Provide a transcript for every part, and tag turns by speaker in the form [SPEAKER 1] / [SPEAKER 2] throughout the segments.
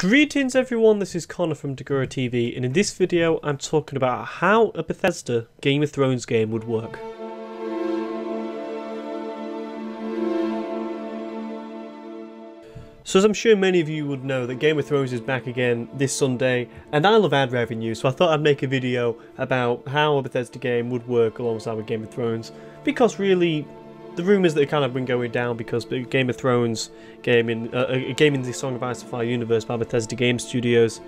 [SPEAKER 1] Greetings everyone, this is Connor from DagoraTV, and in this video I'm talking about how a Bethesda Game of Thrones game would work. So as I'm sure many of you would know, that Game of Thrones is back again this Sunday, and I love ad revenue, so I thought I'd make a video about how a Bethesda game would work alongside with Game of Thrones, because really the rumours that have kind of been going down because the Game of Thrones game in a game in the Song of Ice and Fire universe by Bethesda Game Studios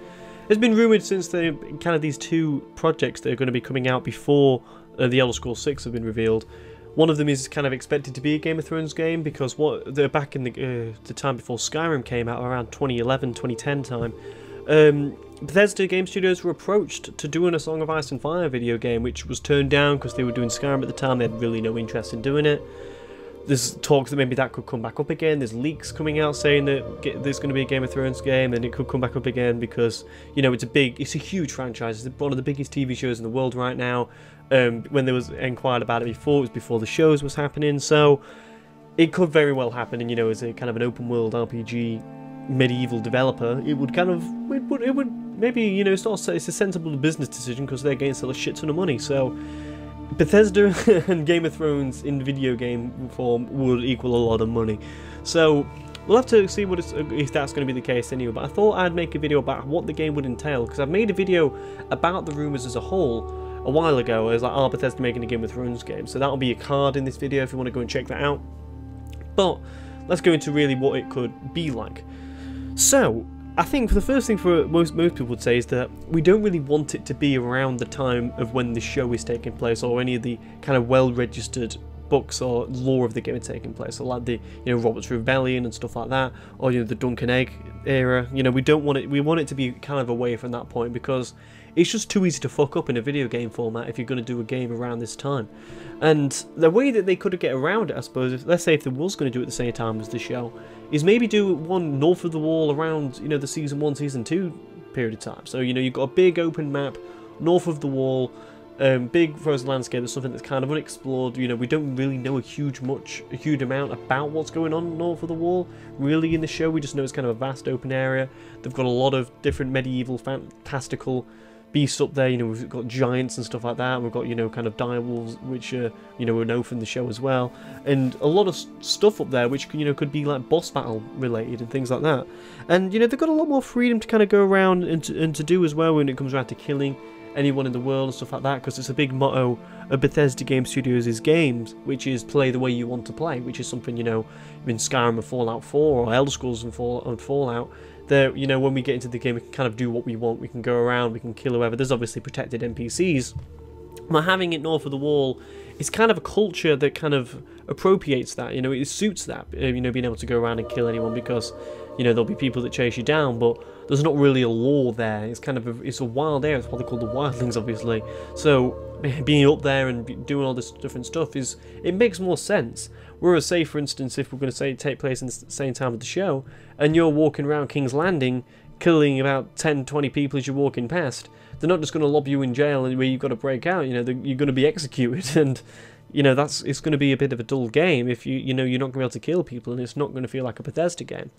[SPEAKER 1] has been rumoured since the kind of these two projects that are going to be coming out before the Elder Scrolls 6 have been revealed. One of them is kind of expected to be a Game of Thrones game because they're back in the time before Skyrim came out, around 2011, 2010 time. Bethesda Game Studios were approached to doing a Song of Ice and Fire video game, which was turned down because they were doing Skyrim at the time. They had really no interest in doing it. There's talks that maybe that could come back up again. There's leaks coming out saying that there's going to be a Game of Thrones game, and it could come back up again because, you know, it's a huge franchise. It's one of the biggest TV shows in the world right now. When there was inquired about it before, it was before the shows was happening, so it could very well happen. And you know, as a kind of an open world RPG medieval developer, it would kind of it would maybe, you know, it's a sensible business decision because they're getting still a shit ton of money. So Bethesda and Game of Thrones in video game form would equal a lot of money. So we'll have to see if that's going to be the case anyway. But I thought I'd make a video about what the game would entail, because I've made a video about the rumours as a whole a while ago. It was like, Bethesda making a Game of Thrones game? So that'll be a card in this video if you want to go and check that out. But let's go into really what it could be like. So I think the first thing for most people would say is that we don't really want it to be around the time of when the show is taking place, or any of the kind of well-registered books or lore of the game are taking place. So like the, you know, Robert's Rebellion and stuff like that, or, you know, the Dunk and Egg era. You know, we don't want it. We want it to be kind of away from that point, because it's just too easy to fuck up in a video game format if you're going to do a game around this time. And the way that they could get around it, I suppose, let's say if there was going to do it at the same time as the show, is maybe do one north of the wall around, you know, the Season 1, Season 2 period of time. So, you know, you've got a big open map north of the wall, big frozen landscape. That's something that's kind of unexplored. You know, we don't really know a huge amount about what's going on north of the wall really in the show. We just know it's kind of a vast open area. They've got a lot of different medieval fantastical beasts up there. You know, we've got giants and stuff like that. We've got, you know, kind of direwolves, which you know, we know from the show as well, and a lot of stuff up there which, you know, could be like boss battle related and things like that. And, you know, they've got a lot more freedom to kind of go around and to do as well when it comes around to killing anyone in the world and stuff like that, because it's a big motto of Bethesda Game Studios' games, which is play the way you want to play, which is something, you know, in Skyrim and Fallout 4 or Elder Scrolls and Fallout. There, you know, when we get into the game, we can kind of do what we want. We can go around, we can kill whoever. There's obviously protected NPCs. But having it north of the wall is kind of a culture that kind of appropriates that. You know, it suits that. You know, being able to go around and kill anyone, because, you know, there'll be people that chase you down, but there's not really a law there. It's kind of it's a wild area. It's what they call the wildlings, obviously. So being up there and doing all this different stuff it makes more sense. Whereas, say for instance, if we're going to say take place in the same time of the show, and you're walking around King's Landing, killing about 10-20 people as you're walking past, they're not just going to lob you in jail and where you've got to break out. You know, you're going to be executed, and, you know, it's going to be a bit of a dull game if you know, you're not going to be able to kill people, and it's not going to feel like a Bethesda game.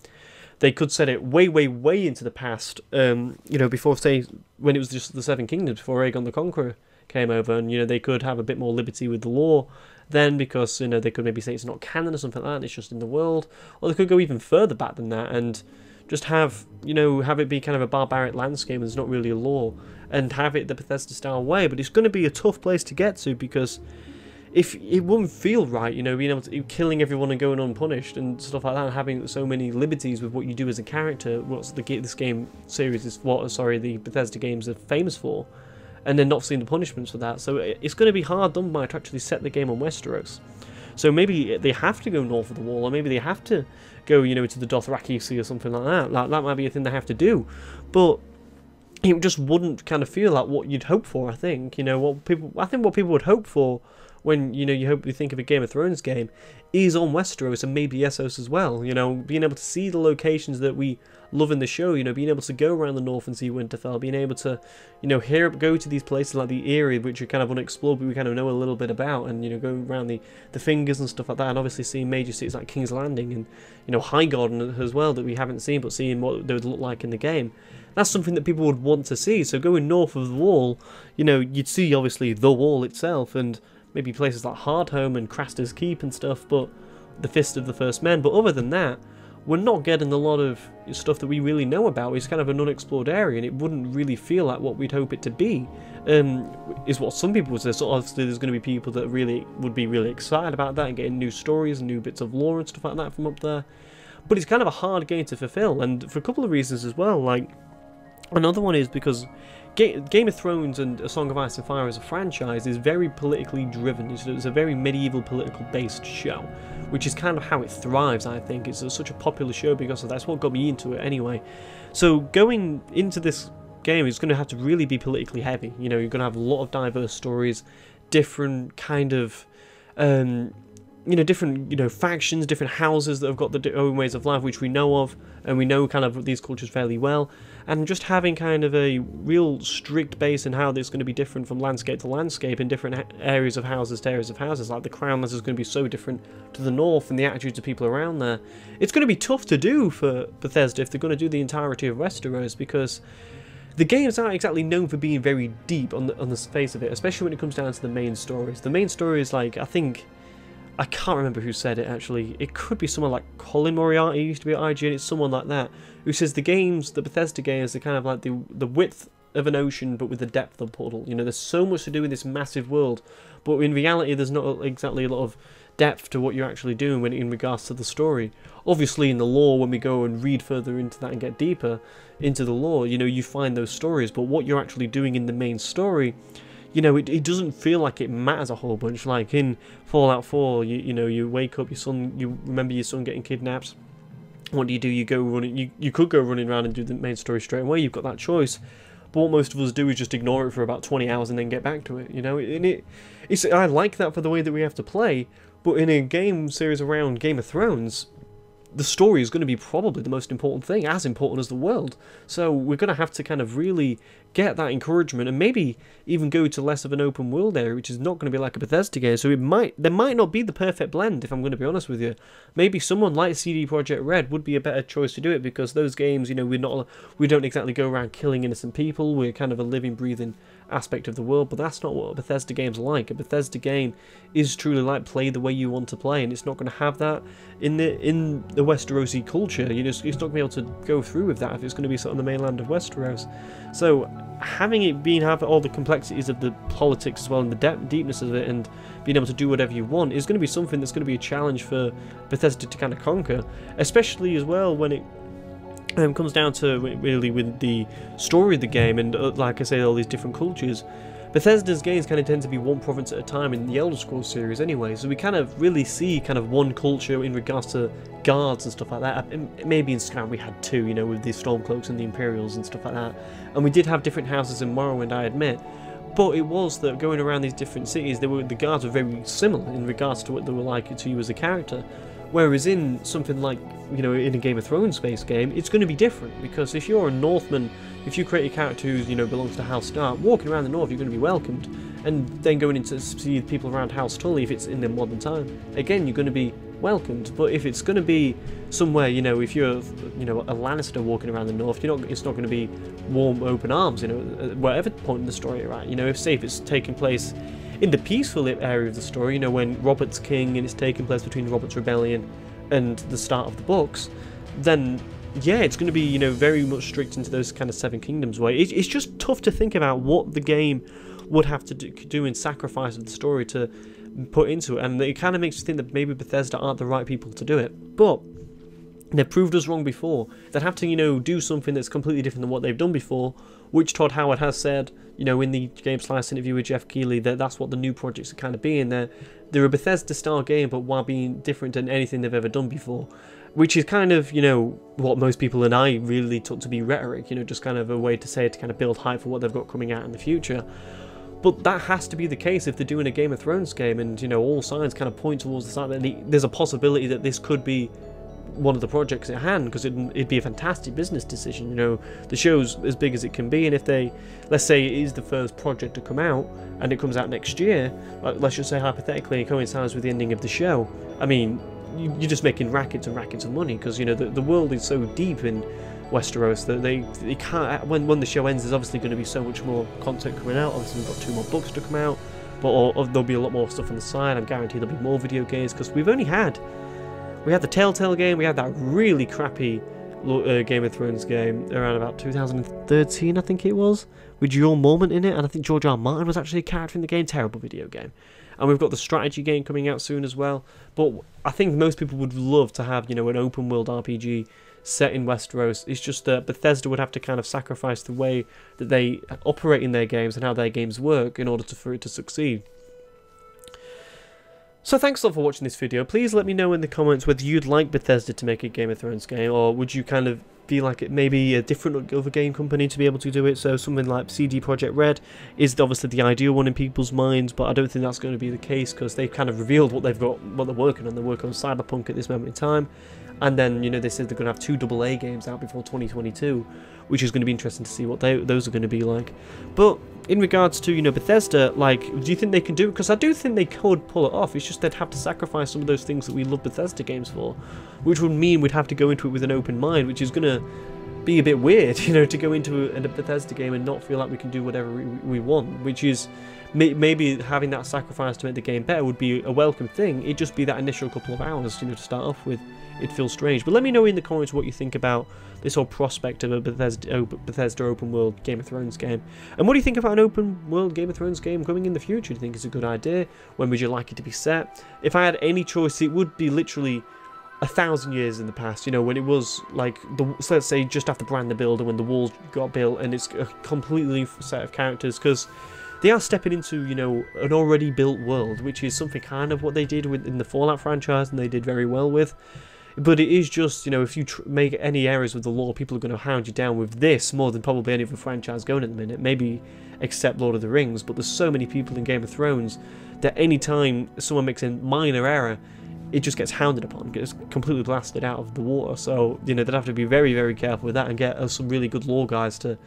[SPEAKER 1] They could set it way, way, way into the past, you know, before, say, when it was just the Seven Kingdoms, before Aegon the Conqueror came over, and, you know, they could have a bit more liberty with the lore then, because, you know, they could maybe say it's not canon or something like that, and it's just in the world. Or they could go even further back than that and just have, you know, have it be kind of a barbaric landscape and there's not really a lore, and have it the Bethesda style way. But it's going to be a tough place to get to, because if it wouldn't feel right, you know, being able to killing everyone and going unpunished and stuff like that, and having so many liberties with what you do as a character. This game series is the Bethesda games are famous for, and then not seeing the punishments for that. So it's going to be hard done by to actually set the game on Westeros. So maybe they have to go north of the wall, or maybe they have to go, you know, to the Dothraki Sea or something like that. That might be a thing they have to do, but it just wouldn't kind of feel like what you'd hope for. I think, you know, what people would hope for when, you know, you hope you think of a Game of Thrones game, is on Westeros and maybe Essos as well. You know, being able to see the locations that we love in the show, you know, being able to go around the north and see Winterfell, being able to, you know, go to these places like the Eyrie, which are kind of unexplored, but we kind of know a little bit about, and, you know, go around the Fingers and stuff like that, and obviously seeing major cities like King's Landing and, you know, Highgarden as well, that we haven't seen, but seeing what they would look like in the game. That's something that people would want to see. So going north of the Wall, you know, you'd see obviously the Wall itself, and maybe places like Hardhome and Craster's Keep and stuff, but the Fist of the First Men. But other than that, we're not getting a lot of stuff that we really know about. It's kind of an unexplored area, and it wouldn't really feel like what we'd hope it to be, is what some people would say. So obviously there's going to be people that really would be really excited about that and getting new stories and new bits of lore and stuff like that from up there. But it's kind of a hard game to fulfill, and for a couple of reasons as well. Like, another one is because Game of Thrones and A Song of Ice and Fire as a franchise is very politically driven. It's a very medieval political based show, which is kind of how it thrives, I think. It's such a popular show because of that's what got me into it anyway. So going into this game is going to have to really be politically heavy. You know, you're going to have a lot of diverse stories, different kind of you know, different, you know, factions, different houses that have got their own ways of life, which we know of, and we know kind of these cultures fairly well, and just having kind of a real strict base in how this is going to be different from landscape to landscape in different areas of houses to areas of houses. Like the Crownlands is going to be so different to the north, and the attitudes of people around there. It's going to be tough to do for Bethesda if they're going to do the entirety of Westeros, because the games aren't exactly known for being very deep on the face of it, especially when it comes down to the main stories. The main story is like, I can't remember who said it actually. It could be someone like Colin Moriarty, who used to be at IGN. It's someone like that who says the Bethesda games, are kind of like the width of an ocean, but with the depth of a puddle. You know, there's so much to do in this massive world, but in reality, there's not exactly a lot of depth to what you're actually doing when in regards to the story. Obviously, in the lore, when we go and read further into that and get deeper into the lore, you know, you find those stories. But what you're actually doing in the main story, you know, it doesn't feel like it matters a whole bunch. Like in Fallout 4, you know, you wake up, you remember your son getting kidnapped. What do? You go running. You could go running around and do the main story straight away. You've got that choice. But what most of us do is just ignore it for about 20 hours and then get back to it. You know, and I like that for the way that we have to play. But in a game series around Game of Thrones, the story is going to be probably the most important thing, as important as the world. So we're going to have to kind of really get that encouragement, and maybe even go to less of an open world area, which is not going to be like a Bethesda game. So there might not be the perfect blend, if I'm going to be honest with you. Maybe someone like CD Projekt Red would be a better choice to do it, because those games, you know, we don't exactly go around killing innocent people. We're kind of a living, breathing aspect of the world, but that's not what a Bethesda game's like. A Bethesda game is truly like play the way you want to play, and it's not going to have that in the Westerosi culture. You know, it's not going to be able to go through with that if it's going to be sort of on the mainland of Westeros. So having it have all the complexities of the politics as well, and the deepness of it, and being able to do whatever you want is going to be something that's going to be a challenge for Bethesda to kind of conquer, especially as well when it comes down to really with the story of the game, and like I say, all these different cultures. Bethesda's games kind of tend to be one province at a time in the Elder Scrolls series anyway, so we kind of really see kind of one culture in regards to guards and stuff like that. And maybe in Skyrim we had two, you know, with the Stormcloaks and the Imperials and stuff like that, and we did have different houses in Morrowind, I admit, but it was that going around these different cities, the guards were very similar in regards to what they were like to you as a character. Whereas in something like, you know, in a Game of Thrones based game, it's going to be different, because if you're a Northman, if you create a character who, you know, belongs to House Stark, walking around the North, you're going to be welcomed, and then going into see people around House Tully, if it's in the modern time, again, you're going to be welcomed. But if it's going to be somewhere, you know, if you're, you know, a Lannister walking around the North, it's not going to be warm, open arms, you know, whatever point in the story you're at. You know, if it's taking place in the peaceful area of the story, you know, when Robert's king and it's taking place between Robert's rebellion and the start of the books, then yeah, it's going to be, you know, very much strict into those kind of Seven Kingdoms way. It's just tough to think about what the game would have to do in sacrifice of the story to put into it, and it kind of makes you think that maybe Bethesda aren't the right people to do it. But they've proved us wrong before. They'd have to, you know, do something that's completely different than what they've done before, which Todd Howard has said, you know, in the Game Slice interview with Jeff Keighley, that that's what the new projects are kind of being. They're a Bethesda-style game, but while being different than anything they've ever done before. Which is kind of, you know, what most people and I really took to be rhetoric, you know, just kind of a way to say it to kind of build hype for what they've got coming out in the future. But that has to be the case if they're doing a Game of Thrones game, and you know, all signs kind of point towards the fact that there's a possibility that this could be one of the projects at hand, because it'd be a fantastic business decision. You know, the show's as big as it can be, and if they, let's say it is the first project to come out and it comes out next year, like, let's just say hypothetically it coincides with the ending of the show, I mean, you're just making rackets and rackets of money, because you know the world is so deep in Westeros that they can't, when the show ends, there's obviously going to be so much more content coming out. Obviously we've got 2 more books to come out, but there'll be a lot more stuff on the side. I'm guaranteed there'll be more video games, because we had the Telltale game, we had that really crappy Game of Thrones game around about 2013, I think it was, with Joel Mormont in it, and I think George R. Martin was actually a character in the game. Terrible video game. And we've got the strategy game coming out soon as well. But I think most people would love to have, you know, an open world RPG set in Westeros. It's just that Bethesda would have to kind of sacrifice the way that they operate in their games and how their games work in order for it to succeed. So thanks a lot for watching this video. Please let me know in the comments whether you'd like Bethesda to make a Game of Thrones game, or would you kind of feel like it may be a different other game company to be able to do it. So something like CD Projekt Red is obviously the ideal one in people's minds, but I don't think that's going to be the case, because they've kind of revealed what they've got, what they're working on. They're working on Cyberpunk at this moment in time, and then, you know, they said they're going to have 2 AA games out before 2022, which is going to be interesting to see what those are going to be like. But in regards to, you know, Bethesda, like, do you think they can do it? Because I do think they could pull it off. It's just they'd have to sacrifice some of those things that we love Bethesda games for, which would mean we'd have to go into it with an open mind, which is going to be a bit weird, you know, to go into a Bethesda game and not feel like we can do whatever we want, which is maybe having that sacrifice to make the game better would be a welcome thing. It'd just be that initial couple of hours, you know, to start off with. It feels strange. But let me know in the comments what you think about this whole prospect of a Bethesda open world Game of Thrones game. And what do you think about an open world Game of Thrones game coming in the future? Do you think it's a good idea? When would you like it to be set? If I had any choice, it would be literally 1,000 years in the past, you know, when it was like, so let's say just after Bran the Builder, when the walls got built, and it's a completely new set of characters, because they are stepping into, you know, an already built world, which is something kind of what they did in the Fallout franchise, and they did very well with. But it is just, you know, if you make any errors with the lore, people are going to hound you down with this more than probably any other franchise going at the minute. Maybe except Lord of the Rings, but there's so many people in Game of Thrones that any time someone makes a minor error, it just gets hounded upon, gets completely blasted out of the water. So, you know, they'd have to be very, very careful with that and get some really good lore guys to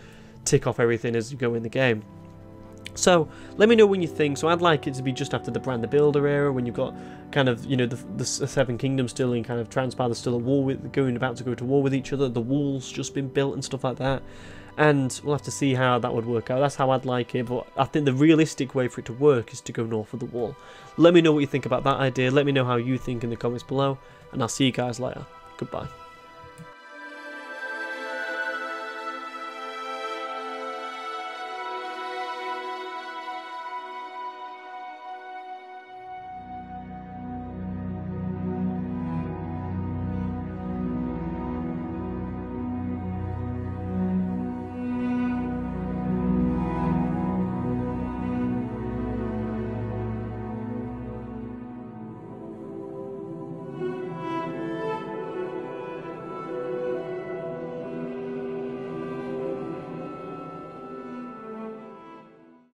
[SPEAKER 1] tick off everything as you go in the game. So let me know when you think. So I'd like it to be just after the Bran the Builder era, when you've got kind of, you know, the Seven Kingdoms still in kind of transpire, they're still at war with, about to go to war with each other. The walls just been built and stuff like that. And we'll have to see how that would work out. That's how I'd like it, but I think the realistic way for it to work is to go north of the wall. Let me know what you think about that idea. Let me know how you think in the comments below, and I'll see you guys later. Goodbye.